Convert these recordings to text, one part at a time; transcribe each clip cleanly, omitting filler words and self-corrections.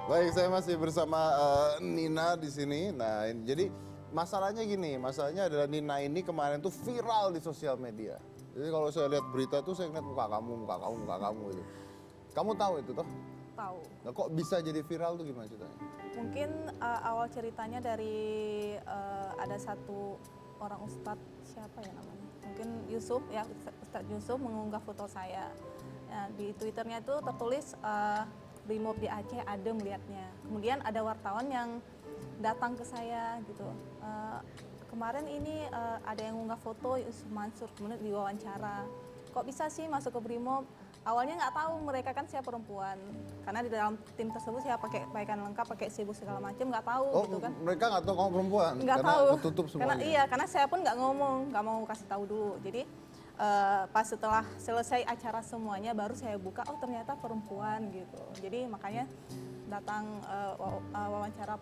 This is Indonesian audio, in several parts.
Baik, saya masih bersama Nina di sini. Nah, jadi masalahnya gini, masalahnya adalah Nina ini kemarin tuh viral di sosial media. Jadi kalau saya lihat berita tuh saya ngeliat muka kamu, muka kamu, muka kamu gitu. Kamu tahu itu toh? Tahu. Nah, kok bisa jadi viral tuh gimana ceritanya? Mungkin awal ceritanya dari ada satu orang ustadz, siapa ya namanya? Mungkin Yusuf ya, Ustadz Yusuf mengunggah foto saya. Nah, di Twitternya itu tertulis Brimob di Aceh adem lihatnya. Kemudian ada wartawan yang datang ke saya gitu. Kemarin ini ada yang mengunggah foto Yusuf Mansur, kemudian diwawancara. Kok bisa sih masuk ke Brimob? Awalnya nggak tahu mereka kan saya perempuan, karena di dalam tim tersebut saya pakai pakaian lengkap, pakai sibuk segala macam, nggak tahu gitu kan. Mereka nggak tahu kamu perempuan? Nggak karena tahu. ketutup semuanya? Karena saya pun nggak ngomong, nggak mau kasih tahu dulu. Jadi pas setelah selesai acara semuanya baru saya buka, oh ternyata perempuan gitu. Jadi makanya datang wawancara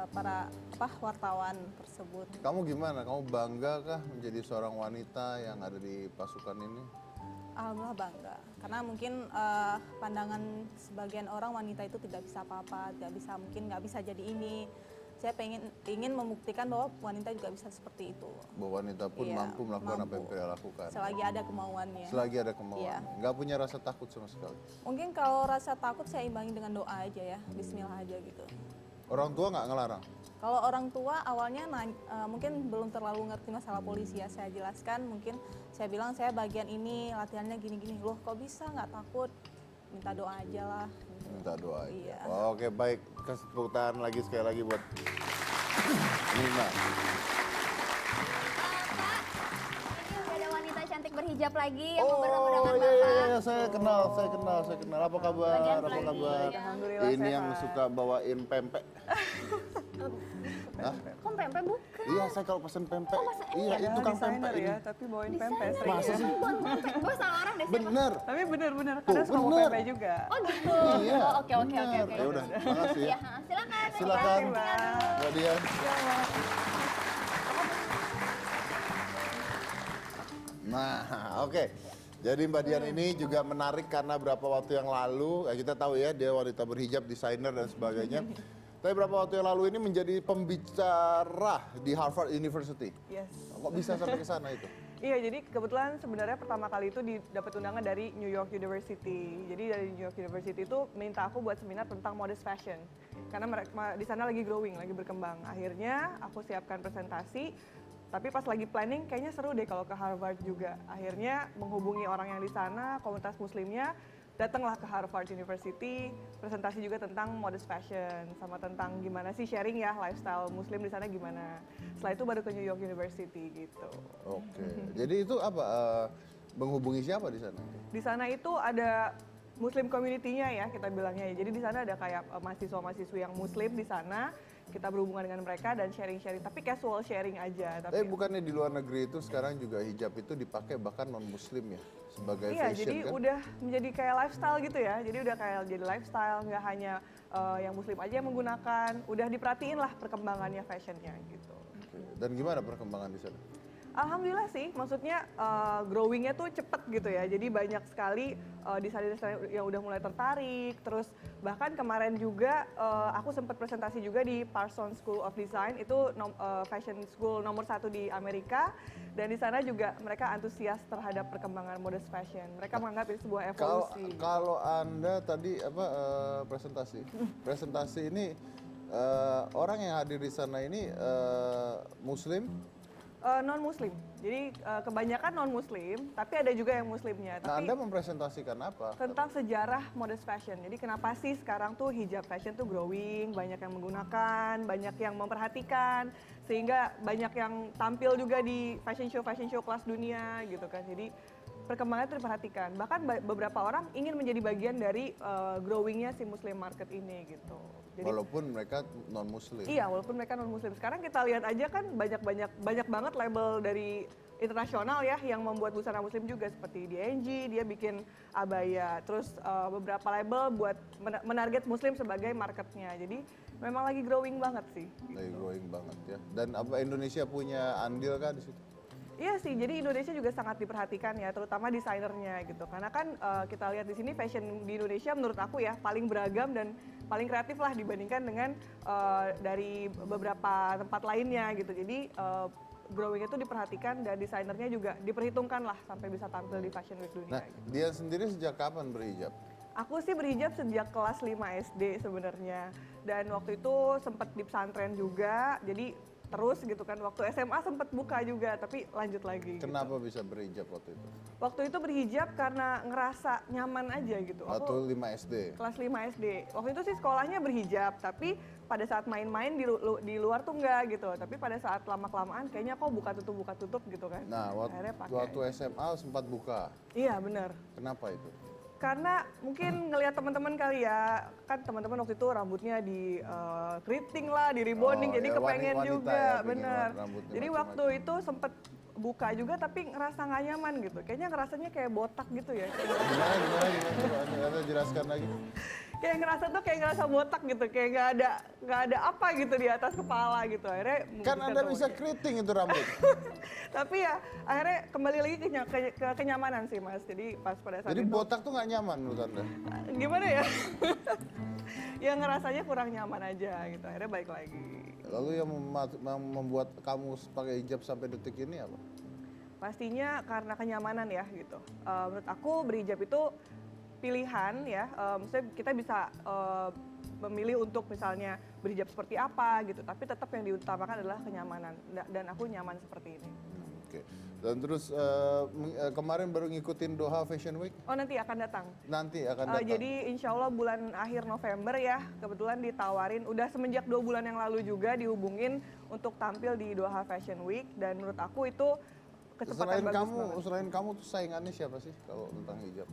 para wartawan tersebut. Kamu gimana? Kamu bangga kah menjadi seorang wanita yang ada di pasukan ini? Alhamdulillah bangga, karena mungkin pandangan sebagian orang wanita itu tidak bisa apa-apa, mungkin nggak bisa jadi ini. Saya ingin membuktikan bahwa wanita juga bisa seperti itu. Bahwa wanita pun Iya, mampu melakukan apa yang mampu. kita lakukan. Selagi ada kemauannya. Selagi ada kemauan. Iya. Nggak punya rasa takut sama sekali. Mungkin kalau rasa takut saya imbangi dengan doa aja ya, Bismillah aja gitu. Orang tua nggak ngelarang? Kalau orang tua awalnya mungkin belum terlalu ngerti masalah polisi ya, saya jelaskan, mungkin saya bilang saya bagian ini latihannya gini-gini, loh kok bisa nggak takut, minta doa aja lah. Gitu. Minta doa aja. Iya. Oke, baik. Kasih tepuk tangan lagi sekali lagi buat Nina. Ini udah ada wanita cantik berhijab lagi yang Oh bertemu dengan iya, iya, Bapak. iya, saya kenal. Apa kabar? Bagian Apa pelatih. kabar? Alhamdulillah Ini yang sehat. suka bawain pempek. Hah? Kok pempek bukan? Iya, saya kalau pesen pempek. Iya, Ya, itu kan desainer pempek ini. ya, tapi bawain pempek sering. Masa sih? Buat pempek. Gue salah orang deh. Bener. Tapi bener-bener, karena Tuh, suka mau bener. pempek juga. Oh gitu. Iya. Oh, oke. bener. Ya udah, makasih ya. Ya, silakan. Silakan. Terima kasih, Mbak. Mbak Dian. Nah, oke. Jadi Mbak Dian ini juga menarik karena berapa waktu yang lalu, ya kita tahu ya dia wanita berhijab, desainer dan sebagainya. Tapi berapa waktu yang lalu ini menjadi pembicara di Harvard University. Yes. Kok bisa sampai ke sana itu? Iya, jadi kebetulan sebenarnya pertama kali itu dapat undangan dari New York University. Jadi dari New York University itu minta aku buat seminar tentang modest fashion. Karena mereka di sana lagi growing, lagi berkembang. Akhirnya aku siapkan presentasi, tapi pas lagi planning kayaknya seru deh kalau ke Harvard juga. Akhirnya menghubungi orang yang di sana, komunitas muslimnya, datanglah ke Harvard University, presentasi juga tentang modest fashion, sama tentang gimana sih sharing ya lifestyle muslim di sana gimana. Setelah itu baru ke New York University gitu. Oke. Jadi itu apa? Menghubungi siapa di sana? Di sana itu ada Muslim community-nya ya kita bilangnya. Jadi di sana ada kayak mahasiswa-mahasiswi yang muslim di sana. Kita berhubungan dengan mereka dan sharing-sharing, tapi casual sharing aja. Tapi bukannya di luar negeri itu sekarang juga hijab itu dipakai bahkan non muslim ya sebagai iya, fashion jadi kan? udah menjadi kayak lifestyle gitu ya. Jadi udah kayak jadi lifestyle, nggak hanya yang muslim aja yang menggunakan. Udah diperhatiin lah perkembangannya fashionnya gitu. Oke. Dan gimana perkembangan di sana? Alhamdulillah sih, maksudnya growing-nya tuh cepet gitu ya. Jadi banyak sekali desainer-desainer yang udah mulai tertarik. Terus bahkan kemarin juga aku sempat presentasi juga di Parsons School of Design. Itu fashion school nomor 1 di Amerika. Dan di sana juga mereka antusias terhadap perkembangan modest fashion. Mereka menganggap ini sebuah evolusi. Kalau Anda tadi presentasi ini orang yang hadir di sana ini muslim? Non-muslim, jadi kebanyakan non-muslim, tapi ada juga yang muslimnya. Nah, Tapi Anda mempresentasikan apa? tentang sejarah modest fashion. Jadi kenapa sih sekarang tuh hijab fashion tuh growing, banyak yang menggunakan, banyak yang memperhatikan, sehingga banyak yang tampil juga di fashion show kelas dunia gitu kan. Jadi perkembangannya itu diperhatikan. Bahkan beberapa orang ingin menjadi bagian dari growingnya si muslim market ini gitu. Jadi, Walaupun mereka non muslim. iya, walaupun mereka non muslim. Sekarang kita lihat aja kan banyak banget label dari internasional ya yang membuat busana muslim juga seperti DNG, dia bikin abaya. Terus beberapa label buat menarget muslim sebagai marketnya. Jadi memang lagi growing banget sih. Lagi growing banget ya. Dan apa Indonesia punya andil kah di situ? Iya sih, jadi Indonesia juga sangat diperhatikan ya, terutama desainernya gitu. Karena kan kita lihat di sini fashion di Indonesia menurut aku ya paling beragam dan paling kreatif lah dibandingkan dengan dari beberapa tempat lainnya gitu. Jadi growing itu diperhatikan dan desainernya juga diperhitungkan lah sampai bisa tampil di Fashion Week dunia. Nah, Gitu. dia sendiri sejak kapan berhijab? Aku sih berhijab sejak kelas 5 SD sebenarnya. Dan waktu itu sempat di pesantren juga, jadi terus gitu kan. Waktu SMA sempat buka juga, tapi lanjut lagi. Kenapa bisa berhijab waktu itu? Waktu itu berhijab karena ngerasa nyaman aja gitu. Waktu Aku 5 SD? kelas 5 SD. Waktu itu sih sekolahnya berhijab, tapi pada saat main-main di luar tuh enggak gitu. Tapi pada saat lama-kelamaan kayaknya kok buka tutup gitu kan. Nah, Akhirnya pakai. waktu SMA sempat buka. Iya benar. Kenapa itu? Karena mungkin ngelihat teman-teman kali ya, kan teman-teman waktu itu rambutnya di keriting lah, di rebonding, Oh, jadi ya, kepengen wanita juga, ya, pengen bener. rambutnya Jadi macam-macam. waktu itu sempet buka juga tapi ngerasa nggak nyaman gitu. Kayaknya ngerasanya kayak botak gitu ya. Gimana? Jelaskan lagi. Kayak ngerasa tuh kayak ngerasa botak gitu, kayak nggak ada apa gitu di atas kepala gitu. Akhirnya Kan memutuskan Anda untuk bisa pakai. keriting itu rambut. Tapi ya akhirnya kembali lagi ke kenyamanan sih Mas. Jadi pas pada saat Jadi itu botak tuh nggak nyaman menurut Anda? gimana ya? Ya ngerasanya kurang nyaman aja gitu. Akhirnya balik lagi. Lalu yang membuat kamu pakai hijab sampai detik ini apa? Pastinya karena kenyamanan ya gitu. Menurut aku berhijab itu pilihan ya. Maksudnya kita bisa memilih untuk misalnya berhijab seperti apa gitu. Tapi tetap yang diutamakan adalah kenyamanan. Dan aku nyaman seperti ini. Oke. Dan terus kemarin baru ngikutin Doha Fashion Week, Oh nanti akan datang. nanti akan datang. Jadi insya Allah bulan akhir November ya, kebetulan ditawarin, udah semenjak 2 bulan yang lalu juga dihubungin untuk tampil di Doha Fashion Week. Dan menurut aku itu kecepatan bagus banget. Selain kamu tuh saingannya siapa sih kalau tentang hijab?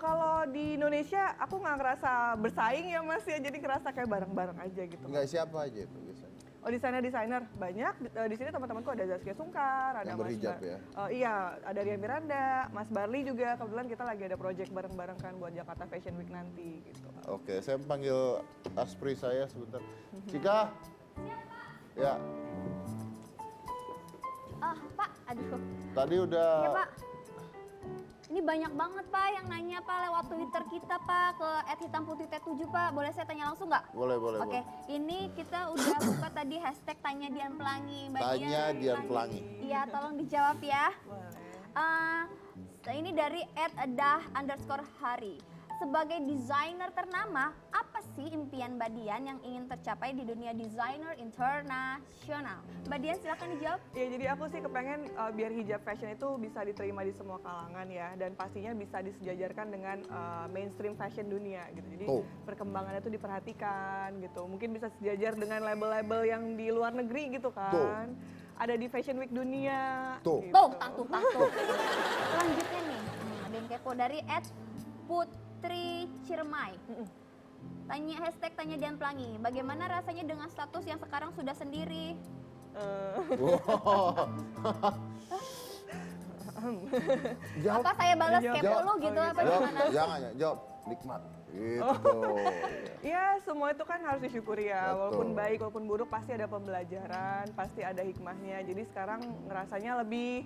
Kalau di Indonesia aku nggak ngerasa bersaing ya Mas ya, jadi ngerasa kayak bareng-bareng aja gitu. Enggak, siapa aja itu biasanya? Oh desainer banyak. Di sini teman-temanku ada Zaskia Sungkar, ada Yang Mas berhijab ya? Iya, ada Rian Miranda, Mas Barli juga. Kebetulan kita lagi ada project bareng-bareng kan buat Jakarta Fashion Week nanti gitu. Oke, saya panggil aspri saya sebentar. Cika? Ya, Pak, aduh. tadi udah... Ya Pak. Ini banyak banget Pak yang nanya Pak lewat Twitter kita Pak ke @hitamputih7 Pak. Boleh saya tanya langsung nggak? Boleh. Oke, ini kita udah buka tadi hashtag tanya Dian Pelangi. Mbak Tanya Dian Pelangi. Iya, tolong dijawab ya. Boleh. Ini dari @dah_hari. Sebagai desainer ternama, apa sih impian Mbak Dian yang ingin tercapai di dunia desainer internasional? Mbak Dian silahkan dijawab. Ya jadi aku sih kepengen biar hijab fashion itu bisa diterima di semua kalangan ya, dan pastinya bisa disejajarkan dengan mainstream fashion dunia gitu. Jadi Tuh. perkembangannya itu diperhatikan gitu. Mungkin bisa sejajar dengan label-label yang di luar negeri gitu kan. Ada di Fashion Week dunia. Tuh. Gitu. Tuh, tang. Selanjutnya nih, ada yang kepo dari @Putri Ciremai. Tanya hashtag tanya Dian Pelangi. Bagaimana rasanya dengan status yang sekarang sudah sendiri? Wow. Jawab. Apa saya balas Jawab. kepo lu gitu apa Jawab, gimana? jangan ya, jawab. Nikmat. Gitu. Ya semua itu kan harus disyukuri ya, Betul. walaupun baik walaupun buruk pasti ada pembelajaran, pasti ada hikmahnya. Jadi sekarang ngerasanya lebih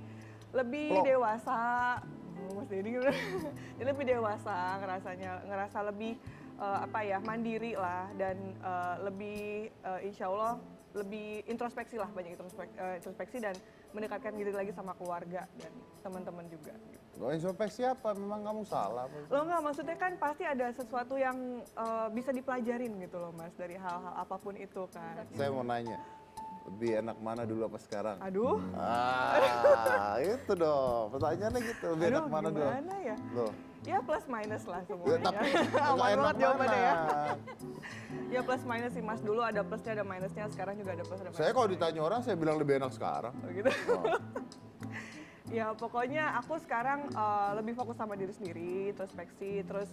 Plok. dewasa. Mas Denny gimana? Jadi lebih dewasa ngerasa lebih mandiri lah, dan lebih insya Allah lebih introspeksi lah, banyak introspeksi dan mendekatkan diri lagi sama keluarga dan teman-teman juga. Lo introspeksi apa? Memang kamu salah apa? Lo nggak, maksudnya kan pasti ada sesuatu yang bisa dipelajarin gitu loh Mas, dari hal-hal apapun itu kan. Saya mau nanya, lebih enak mana dulu apa sekarang? Aduh, Itu dong. Pertanyaannya gitu, lebih enak mana dulu? gimana ya? Loh. Ya plus minus lah Ya, semuanya. tapi Aman enak banget jawabannya ya. mana? Ya plus minus sih Mas, dulu ada plusnya ada minusnya, sekarang juga ada plus ada minus. Saya kalau ditanya orang, saya bilang lebih enak sekarang. Oh, gitu. Oh. Ya pokoknya aku sekarang lebih fokus sama diri sendiri, introspeksi, terus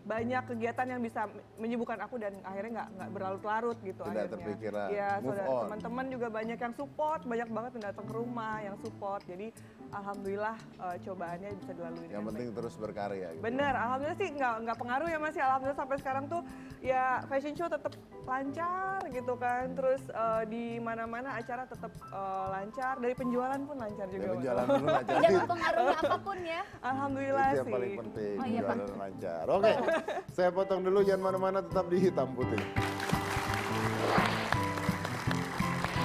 banyak kegiatan yang bisa menyibukkan aku dan akhirnya nggak berlarut-larut gitu Tidak akhirnya. terpikiran. Iya, Move saudara on. teman-teman juga banyak yang support, banyak banget yang datang ke rumah yang support. Jadi alhamdulillah cobaannya bisa dilalui. Yang dengan penting terus berkarya gitu. Bener, alhamdulillah sih nggak pengaruh ya Mas. Alhamdulillah sampai sekarang tuh ya fashion show tetap lancar gitu kan. Terus di mana-mana acara tetap lancar. Dari penjualan pun lancar juga. Ya, Mas. berjalan dulu aja. Tidak mempengaruhi apapun ya. Alhamdulillah Itu yang sih. paling penting, Oh, iya, Pak. jualan lancar. Oke, saya potong dulu, jangan mana-mana, tetap di Hitam Putih.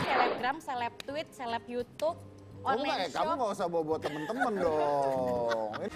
Selebgram, seleb tweet, seleb YouTube, Oh enggak online ya, kamu shop. nggak usah bawa-bawa temen-temen dong. Ini-